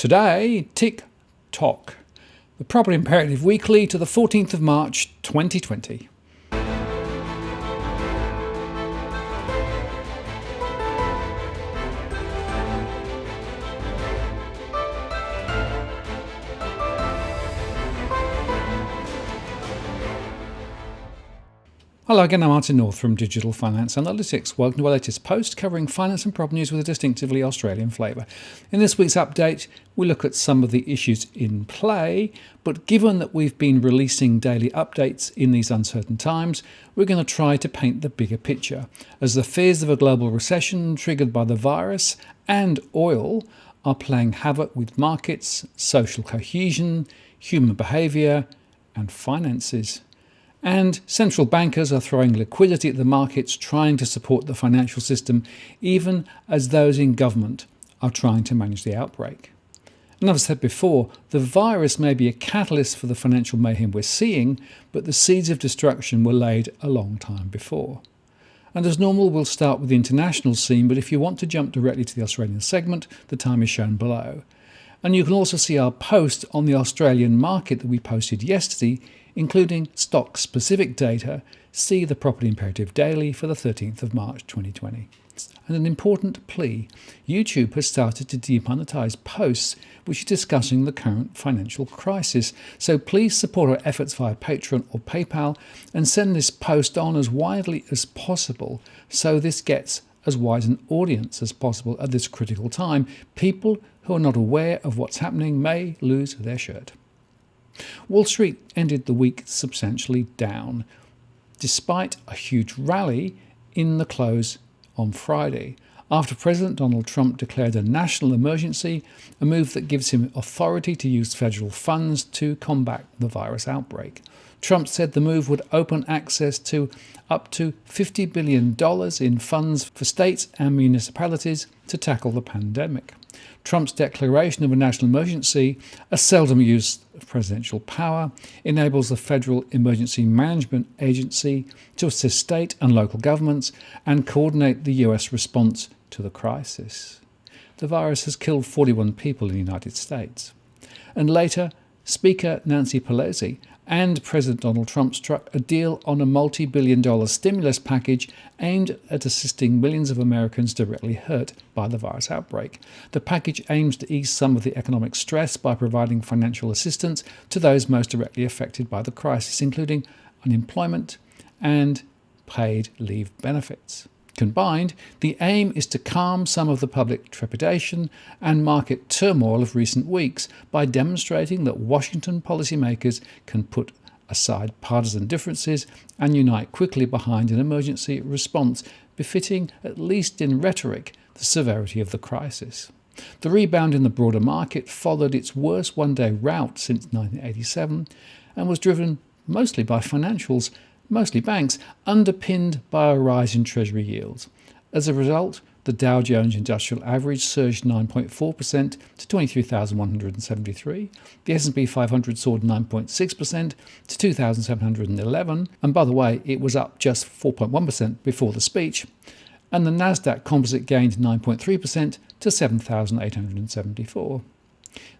Today, Tic-Toc, the Property Imperative Weekly to the 14th of March 2020. Hello again, I'm Martin North from Digital Finance Analytics. Welcome to our latest post covering finance and property news with a distinctively Australian flavour. In this week's update, we look at some of the issues in play, but given that we've been releasing daily updates in these uncertain times, we're going to try to paint the bigger picture, as the fears of a global recession triggered by the virus and oil are playing havoc with markets, social cohesion, human behaviour and finances. And central bankers are throwing liquidity at the markets, trying to support the financial system, even as those in government are trying to manage the outbreak. And as I've said before, the virus may be a catalyst for the financial mayhem we're seeing, but the seeds of destruction were laid a long time before. And as normal, we'll start with the international scene, but if you want to jump directly to the Australian segment, the time is shown below. And you can also see our post on the Australian market that we posted yesterday, including stock-specific data. See the Property Imperative Daily for the 13th of March 2020. And an important plea, YouTube has started to demonetize posts which are discussing the current financial crisis. So please support our efforts via Patreon or PayPal and send this post on as widely as possible so this gets as wide an audience as possible at this critical time. People who are not aware of what's happening may lose their shirt. Wall Street ended the week substantially down, despite a huge rally in the close on Friday, after President Donald Trump declared a national emergency, a move that gives him authority to use federal funds to combat the virus outbreak. Trump said the move would open access to up to $50 billion in funds for states and municipalities to tackle the pandemic. Trump's declaration of a national emergency, a seldom used presidential power, enables the Federal Emergency Management Agency to assist state and local governments and coordinate the US response to the crisis. The virus has killed 41 people in the United States. And later, Speaker Nancy Pelosi and President Donald Trump struck a deal on a multi-billion-dollar stimulus package aimed at assisting millions of Americans directly hurt by the virus outbreak. The package aims to ease some of the economic stress by providing financial assistance to those most directly affected by the crisis, including unemployment and paid leave benefits. Combined, the aim is to calm some of the public trepidation and market turmoil of recent weeks by demonstrating that Washington policymakers can put aside partisan differences and unite quickly behind an emergency response befitting, at least in rhetoric, the severity of the crisis. The rebound in the broader market followed its worst one-day rout since 1987 and was driven mostly by financials, mostly banks, underpinned by a rise in Treasury yields. As a result, the Dow Jones Industrial Average surged 9.4% to 23,173. The S&P 500 soared 9.6% to 2,711. And by the way, it was up just 4.1% before the speech. And the Nasdaq Composite gained 9.3% to 7,874.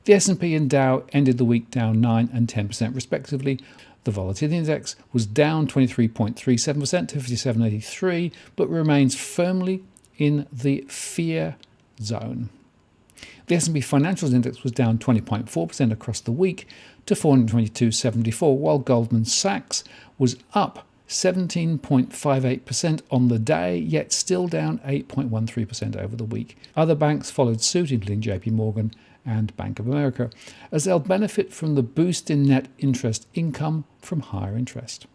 The S&P and Dow ended the week down 9 and 10% respectively. The volatility index was down 23.37% to 5783, but remains firmly in the fear zone. The S&P Financials Index was down 20.4% across the week to 422.74, while Goldman Sachs was up 17.58% on the day, yet still down 8.13% over the week. Other banks followed suit, including JP Morgan and Bank of America, as they'll benefit from the boost in net interest income from higher interest.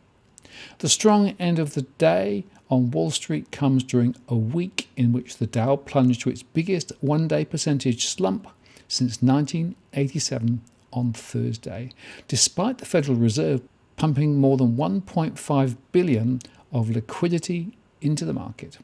The strong end of the day on Wall Street comes during a week in which the Dow plunged to its biggest one-day percentage slump since 1987 on Thursday, despite the Federal Reserve pumping more than $1.5 billion of liquidity into the market.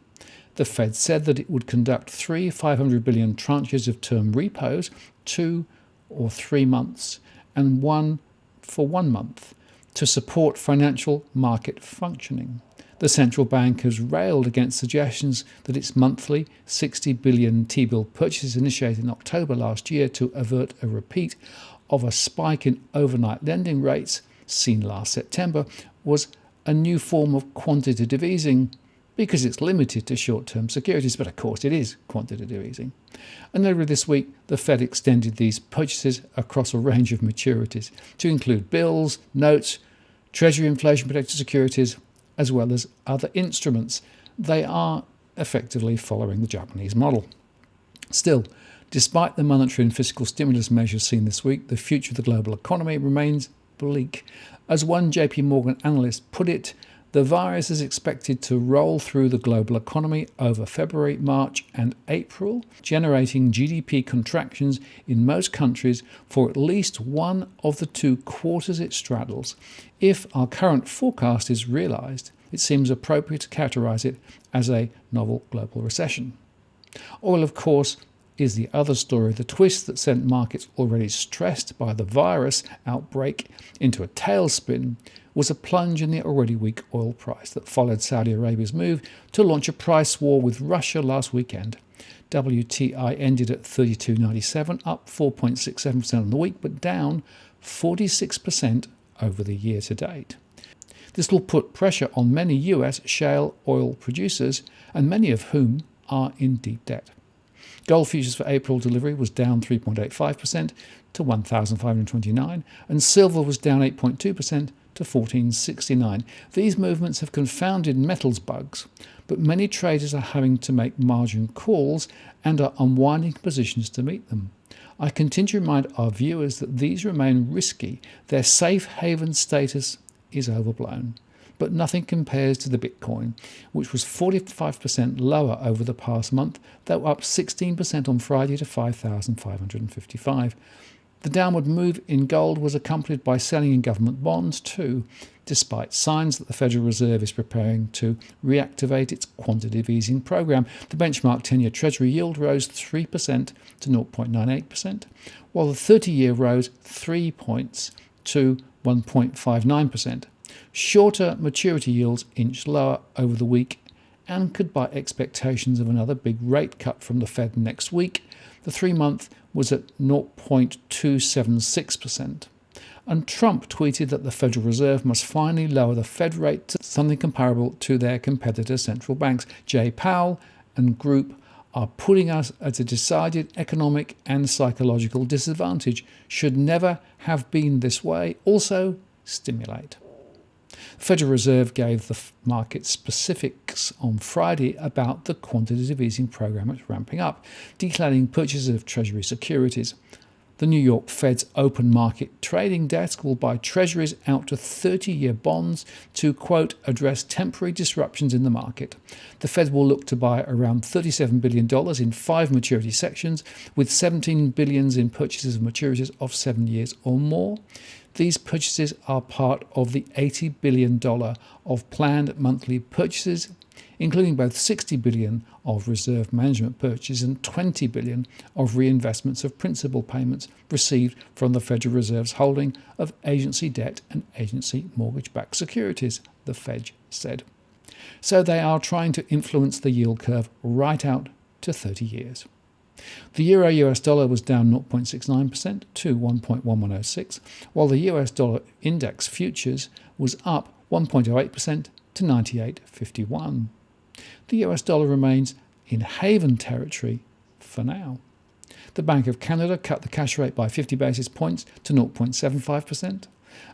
The Fed said that it would conduct 3 $500 billion tranches of term repos, 2 or 3 months, and 1 for 1 month, to support financial market functioning. The central bank has railed against suggestions that its monthly 60 billion T-bill purchases initiated in October last year to avert a repeat of a spike in overnight lending rates seen last September was a new form of quantitative easing because it's limited to short-term securities, but of course it is quantitative easing. And earlier this week, the Fed extended these purchases across a range of maturities to include bills, notes, Treasury inflation-protected securities, as well as other instruments. They are effectively following the Japanese model. Still, despite the monetary and fiscal stimulus measures seen this week, the future of the global economy remains bleak. As one JP Morgan analyst put it, the virus is expected to roll through the global economy over February, March and April, generating GDP contractions in most countries for at least one of the 2 quarters it straddles. If our current forecast is realised, it seems appropriate to characterise it as a novel global recession. Oil, of course, is the other story. The twist that sent markets already stressed by the virus outbreak into a tailspin was a plunge in the already weak oil price that followed Saudi Arabia's move to launch a price war with Russia last weekend. WTI ended at $32.97, up 4.67% on the week, but down 46% over the year to date. This will put pressure on many US shale oil producers, and many of whom are in deep debt. Gold futures for April delivery was down 3.85% to 1,529, and silver was down 8.2% to 1469. These movements have confounded metals bugs, but many traders are having to make margin calls and are unwinding positions to meet them. I continue to remind our viewers that these remain risky. Their safe haven status is overblown. But nothing compares to the Bitcoin, which was 45% lower over the past month, though up 16% on Friday to 5,555. The downward move in gold was accompanied by selling in government bonds too, despite signs that the Federal Reserve is preparing to reactivate its quantitative easing program. The benchmark 10-year Treasury yield rose 3% to 0.98%, while the 30-year rose 3 points to 1.59%. Shorter maturity yields inched lower over the week, anchored by expectations of another big rate cut from the Fed next week. The 3-month was at 0.276%. And Trump tweeted that the Federal Reserve must finally lower the Fed rate to something comparable to their competitor central banks. Jay Powell and group are putting us at a decided economic and psychological disadvantage. Should never have been this way. Also, stimulate. The Federal Reserve gave the market specifics on Friday about the quantitative easing program it's ramping up, declaring purchases of Treasury securities. The New York Fed's open market trading desk will buy Treasuries out to 30-year bonds to, quote, address temporary disruptions in the market. The Fed will look to buy around $37 billion in 5 maturity sections, with $17 billion in purchases of maturities of 7 years or more. These purchases are part of the $80 billion of planned monthly purchases, including both $60 billion of reserve management purchases and $20 billion of reinvestments of principal payments received from the Federal Reserve's holding of agency debt and agency mortgage-backed securities, the Fed said. So they are trying to influence the yield curve right out to 30 years. The Euro-US dollar was down 0.69% to 1.1106, while the US dollar index futures was up 1.08% to 98.51. The US dollar remains in haven territory for now. The Bank of Canada cut the cash rate by 50 basis points to 0.75%,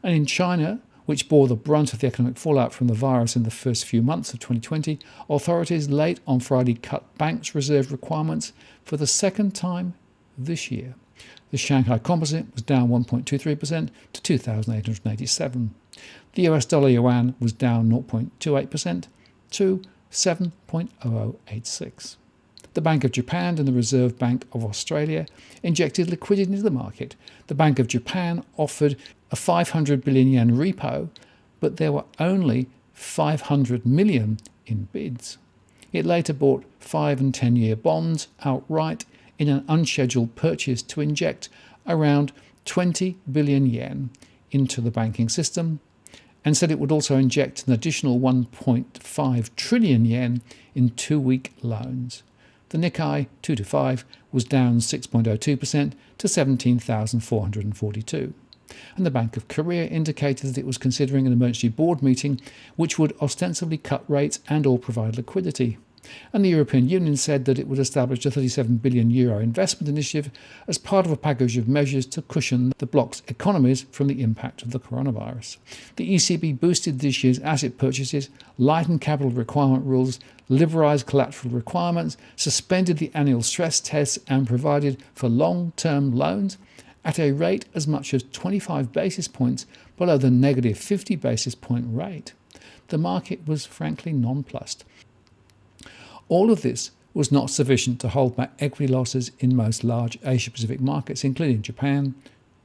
and in China, which bore the brunt of the economic fallout from the virus in the first few months of 2020, authorities late on Friday cut banks' reserve requirements for the second time this year. The Shanghai Composite was down 1.23% to 2,887. The US dollar yuan was down 0.28% to 7.0086. The Bank of Japan and the Reserve Bank of Australia injected liquidity into the market. The Bank of Japan offered a 500 billion yen repo, but there were only 500 million in bids. It later bought 5 and 10-year bonds outright in an unscheduled purchase to inject around 20 billion yen into the banking system, and said it would also inject an additional 1.5 trillion yen in 2-week loans. The Nikkei 225 was down 6.02% to 17,442. And the Bank of Korea indicated that it was considering an emergency board meeting which would ostensibly cut rates and or provide liquidity. And the European Union said that it would establish a €37 billion investment initiative as part of a package of measures to cushion the bloc's economies from the impact of the coronavirus. The ECB boosted this year's asset purchases, lightened capital requirement rules, liberalised collateral requirements, suspended the annual stress tests and provided for long-term loans at a rate as much as 25 basis points below the negative 50 basis point rate. The market was frankly nonplussed. All of this was not sufficient to hold back equity losses in most large Asia-Pacific markets, including Japan,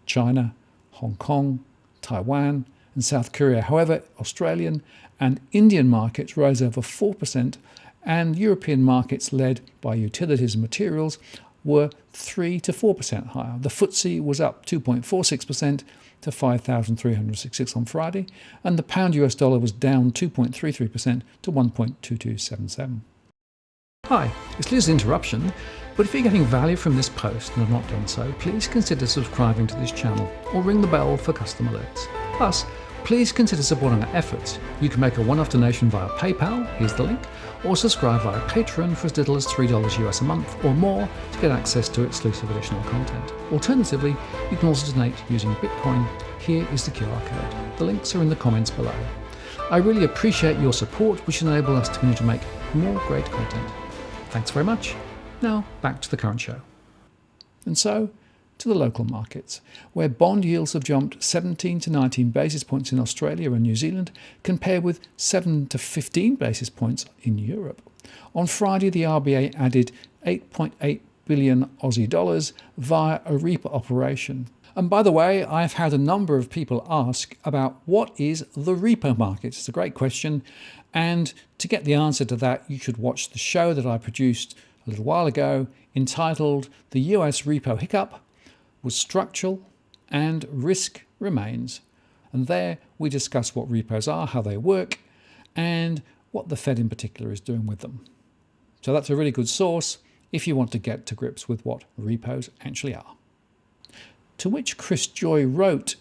China, Hong Kong, Taiwan, and South Korea. However, Australian and Indian markets rose over 4%, and European markets, led by utilities and materials, were 3 to 4% higher. The FTSE was up 2.46% to 5,366 on Friday, and the pound US dollar was down 2.33% to 1.2277. Hi, it's Liz's interruption, but if you're getting value from this post and have not done so, please consider subscribing to this channel or ring the bell for custom alerts. Plus, please consider supporting our efforts. You can make a one-off donation via PayPal, here's the link, or subscribe via Patreon for as little as $3 US a month or more to get access to exclusive additional content. Alternatively, you can also donate using Bitcoin. Here is the QR code. The links are in the comments below. I really appreciate your support, which enables us to continue to make more great content. Thanks very much. Now back to the current show. And so, to the local markets, where bond yields have jumped 17 to 19 basis points in Australia and New Zealand, compared with 7 to 15 basis points in Europe. On Friday, the RBA added 8.8 billion Aussie dollars via a repo operation. And by the way, I've had a number of people ask about what is the repo market. It's a great question. And to get the answer to that, you should watch the show that I produced a little while ago entitled The US Repo Hiccup Was Structural and Risk Remains. And there we discuss what repos are, how they work, and what the Fed in particular is doing with them. So that's a really good source if you want to get to grips with what repos actually are. To which Chris Joy wrote,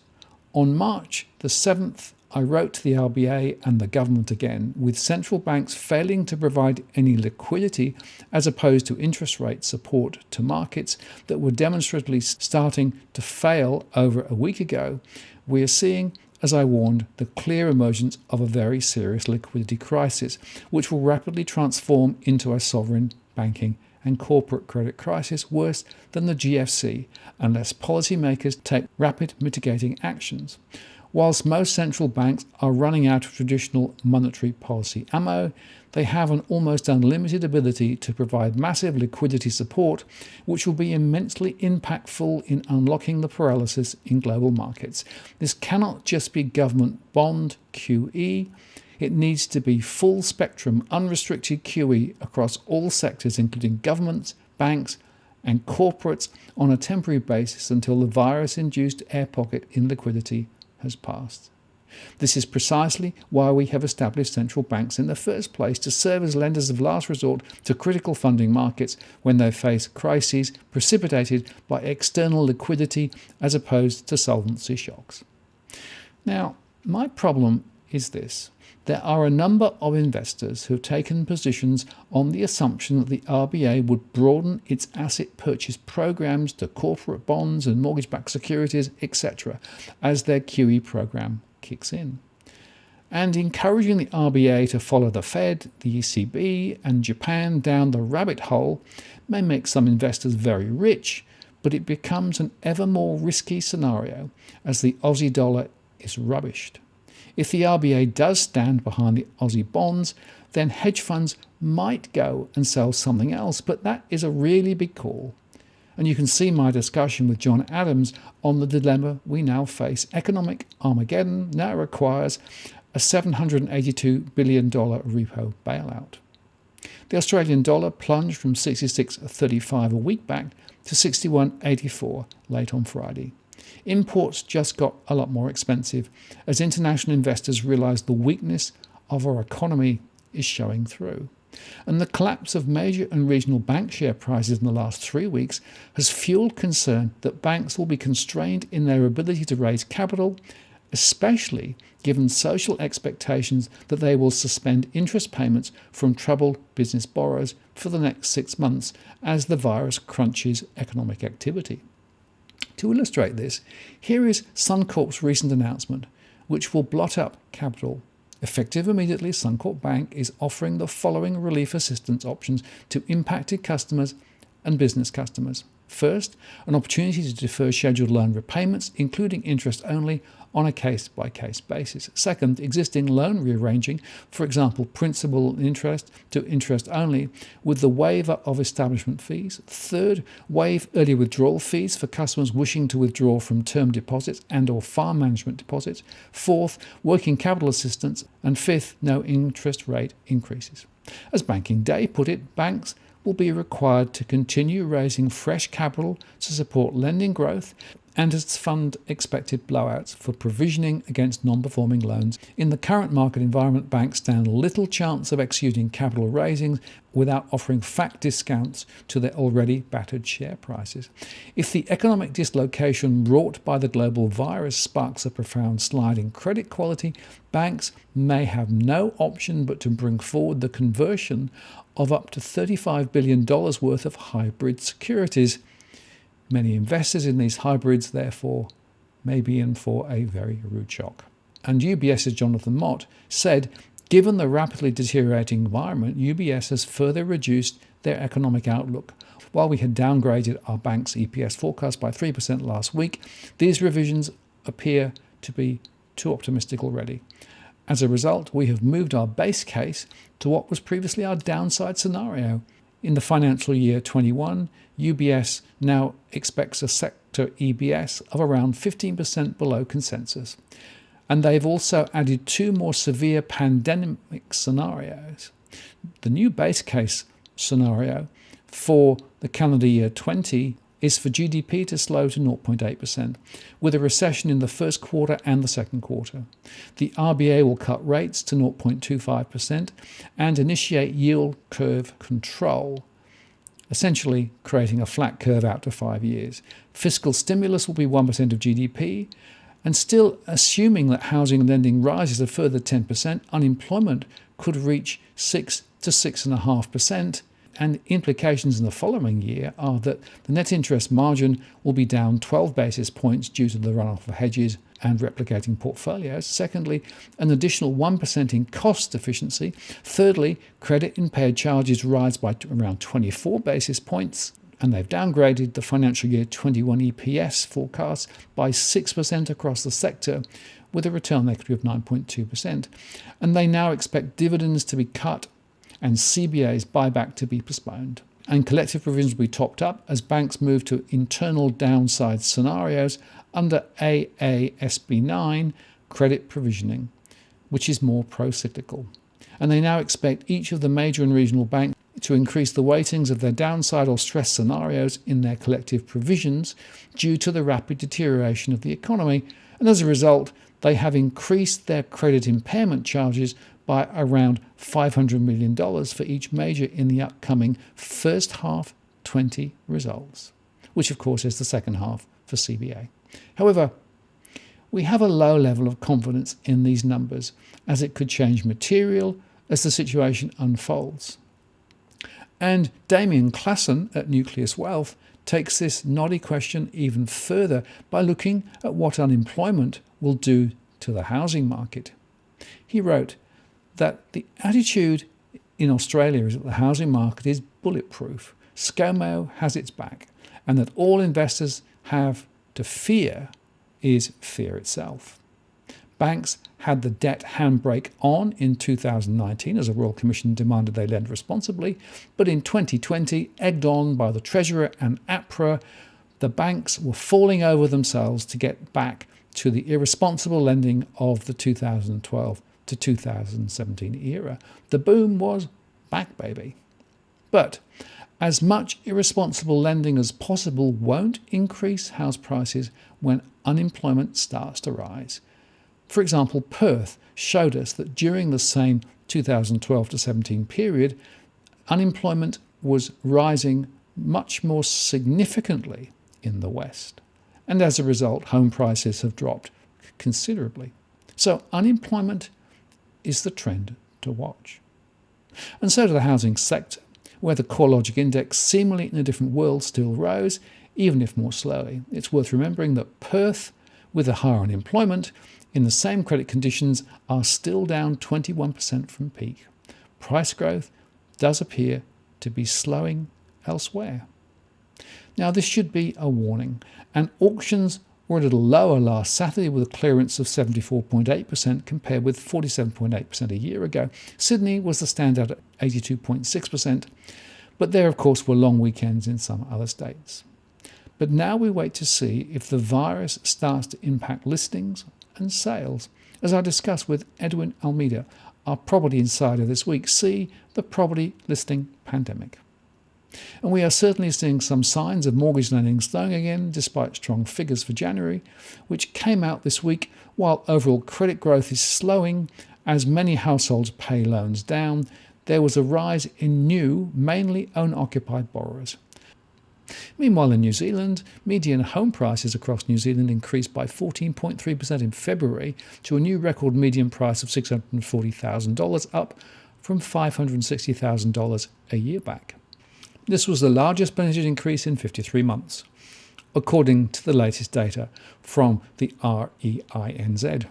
on March the 7th, I wrote to the RBA and the government again, with central banks failing to provide any liquidity as opposed to interest rate support to markets that were demonstrably starting to fail over a week ago. We are seeing, as I warned, the clear emergence of a very serious liquidity crisis, which will rapidly transform into a sovereign banking and corporate credit crisis worse than the GFC unless policymakers take rapid mitigating actions. Whilst most central banks are running out of traditional monetary policy ammo, they have an almost unlimited ability to provide massive liquidity support, which will be immensely impactful in unlocking the paralysis in global markets. This cannot just be government bond QE. It needs to be full spectrum, unrestricted QE across all sectors, including governments, banks, and corporates on a temporary basis until the virus-induced air pocket in liquidity has passed. This is precisely why we have established central banks in the first place, to serve as lenders of last resort to critical funding markets when they face crises precipitated by external liquidity as opposed to solvency shocks. Now, my problem is this. There are a number of investors who have taken positions on the assumption that the RBA would broaden its asset purchase programs to corporate bonds and mortgage-backed securities, etc., as their QE program kicks in. And encouraging the RBA to follow the Fed, the ECB, and Japan down the rabbit hole may make some investors very rich, but it becomes an ever more risky scenario as the Aussie dollar is rubbished. If the RBA does stand behind the Aussie bonds, then hedge funds might go and sell something else, but that is a really big call. And you can see my discussion with John Adams on the dilemma we now face. Economic Armageddon now requires a $782 billion repo bailout. The Australian dollar plunged from 66.35 a week back to 61.84 late on Friday. Imports just got a lot more expensive as international investors realised the weakness of our economy is showing through. And the collapse of major and regional bank share prices in the last 3 weeks has fueled concern that banks will be constrained in their ability to raise capital, especially given social expectations that they will suspend interest payments from troubled business borrowers for the next 6 months as the virus crunches economic activity. To illustrate this, here is Suncorp's recent announcement, which will blot up capital. Effective immediately, Suncorp Bank is offering the following relief assistance options to impacted customers and business customers. First, an opportunity to defer scheduled loan repayments, including interest only, on a case-by-case basis. Second, existing loan rearranging, for example, principal and interest to interest only, with the waiver of establishment fees. Third, waive early withdrawal fees for customers wishing to withdraw from term deposits and/or farm management deposits. Fourth, working capital assistance. And fifth, no interest rate increases. As Banking Day put it, banks will be required to continue raising fresh capital to support lending growth and to fund expected blowouts for provisioning against non-performing loans. In the current market environment, banks stand little chance of executing capital raisings without offering fat discounts to their already battered share prices. If the economic dislocation wrought by the global virus sparks a profound slide in credit quality, banks may have no option but to bring forward the conversion of up to $35 billion worth of hybrid securities. Many investors in these hybrids, therefore, may be in for a very rude shock. And UBS's Jonathan Mott said, given the rapidly deteriorating environment, UBS has further reduced their economic outlook. While we had downgraded our bank's EPS forecast by 3% last week, these revisions appear to be too optimistic already. As a result, we have moved our base case to what was previously our downside scenario. In the financial year 21, UBS now expects a sector EBS of around 15% below consensus. And they've also added 2 more severe pandemic scenarios. The new base case scenario for the calendar year 20 is for GDP to slow to 0.8%, with a recession in the first quarter and the second quarter. The RBA will cut rates to 0.25% and initiate yield curve control, essentially creating a flat curve out to 5 years. Fiscal stimulus will be 1% of GDP, and still assuming that housing lending rises a further 10%, unemployment could reach 6 to 6.5%. And implications in the following year are that the net interest margin will be down 12 basis points due to the runoff of hedges and replicating portfolios. Secondly, an additional 1% in cost efficiency. Thirdly, credit impaired charges rise by around 24 basis points. And they've downgraded the financial year 21 EPS forecast by 6% across the sector, with a return on equity of 9.2%. And they now expect dividends to be cut and CBA's buyback to be postponed. And collective provisions will be topped up as banks move to internal downside scenarios under AASB 9 credit provisioning, which is more pro-cyclical. And they now expect each of the major and regional banks to increase the weightings of their downside or stress scenarios in their collective provisions due to the rapid deterioration of the economy. And as a result, they have increased their credit impairment charges by around $500 million for each major in the upcoming first half 20 results, which of course is the second half for CBA. However, we have a low level of confidence in these numbers as it could change material as the situation unfolds. And Damien Klassen at Nucleus Wealth takes this knotty question even further by looking at what unemployment will do to the housing market. He wrote that the attitude in Australia is that the housing market is bulletproof. ScoMo has its back, and that all investors have to fear is fear itself. Banks had the debt handbrake on in 2019 as a Royal Commission demanded they lend responsibly, but in 2020, egged on by the Treasurer and APRA, the banks were falling over themselves to get back to the irresponsible lending of the 2012 to 2017 era. The boom was back, baby. But As much irresponsible lending as possible won't increase house prices when unemployment starts to rise. For example, Perth showed us that during the same 2012 to 17 period, unemployment was rising much more significantly in the West. And as a result, home prices have dropped considerably. So unemployment is the trend to watch. And so to the housing sector, where the CoreLogic index, seemingly in a different world, still rose, even if more slowly. It's worth remembering that Perth, with a higher unemployment, in the same credit conditions, are still down 21% from peak. Price growth does appear to be slowing elsewhere. Now, this should be a warning, and auctions were a little lower last Saturday with a clearance of 74.8% compared with 47.8% a year ago. Sydney was the standout at 82.6%, but there, of course, were long weekends in some other states. But now we wait to see if the virus starts to impact listings and sales. As I discussed with Edwin Almeida, our property insider this week, see the property listing pandemic. And we are certainly seeing some signs of mortgage lending slowing again, despite strong figures for January, which came out this week, while overall credit growth is slowing as many households pay loans down. There was a rise in new, mainly owner-occupied borrowers. Meanwhile, in New Zealand, median home prices across New Zealand increased by 14.3% in February to a new record median price of $640,000, up from $560,000 a year back. This was the largest percentage increase in 53 months, according to the latest data from the REINZ.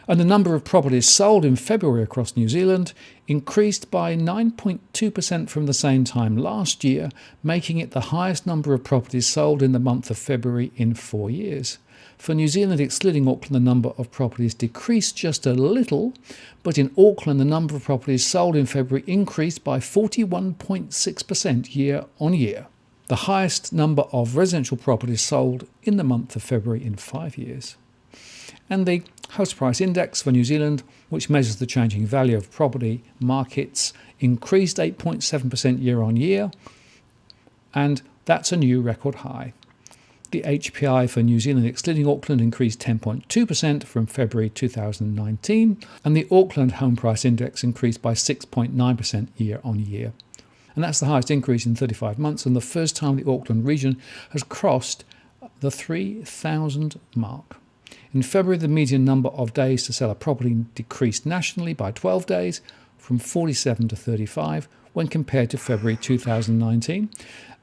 And the number of properties sold in February across New Zealand increased by 9.2% from the same time last year, making it the highest number of properties sold in the month of February in 4 years. For New Zealand, excluding Auckland, the number of properties decreased just a little, but in Auckland, the number of properties sold in February increased by 41.6% year on year, the highest number of residential properties sold in the month of February in 5 years. And the House Price Index for New Zealand, which measures the changing value of property markets, increased 8.7% year on year, and that's a new record high. The HPI for New Zealand, excluding Auckland, increased 10.2% from February 2019, and the Auckland Home Price Index increased by 6.9% year on year. And that's the highest increase in 35 months, and the first time the Auckland region has crossed the 3,000 mark. In February, the median number of days to sell a property decreased nationally by 12 days, from 47 to 35, when compared to February 2019.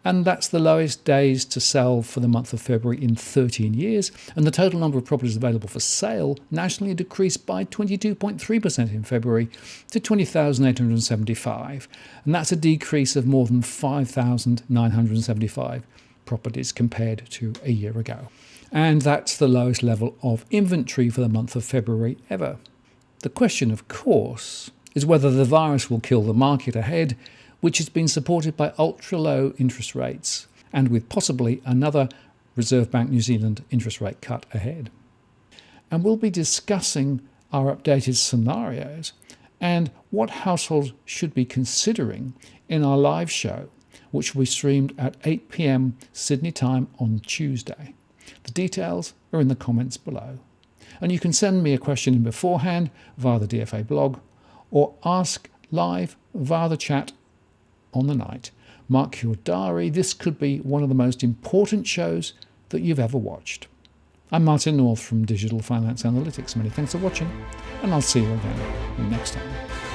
And that's the lowest days to sell for the month of February in 13 years. And the total number of properties available for sale nationally decreased by 22.3% in February to 20,875. And that's a decrease of more than 5,975 properties compared to a year ago. And that's the lowest level of inventory for the month of February ever. The question, of course, is whether the virus will kill the market ahead, which has been supported by ultra-low interest rates, and with possibly another Reserve Bank New Zealand interest rate cut ahead. And we'll be discussing our updated scenarios and what households should be considering in our live show, which will be streamed at 8 p.m. Sydney time on Tuesday. The details are in the comments below. And you can send me a question in beforehand via the DFA blog, or ask live via the chat on the night. Mark your diary. This could be one of the most important shows that you've ever watched. I'm Martin North from Digital Finance Analytics. Many thanks for watching, and I'll see you again next time.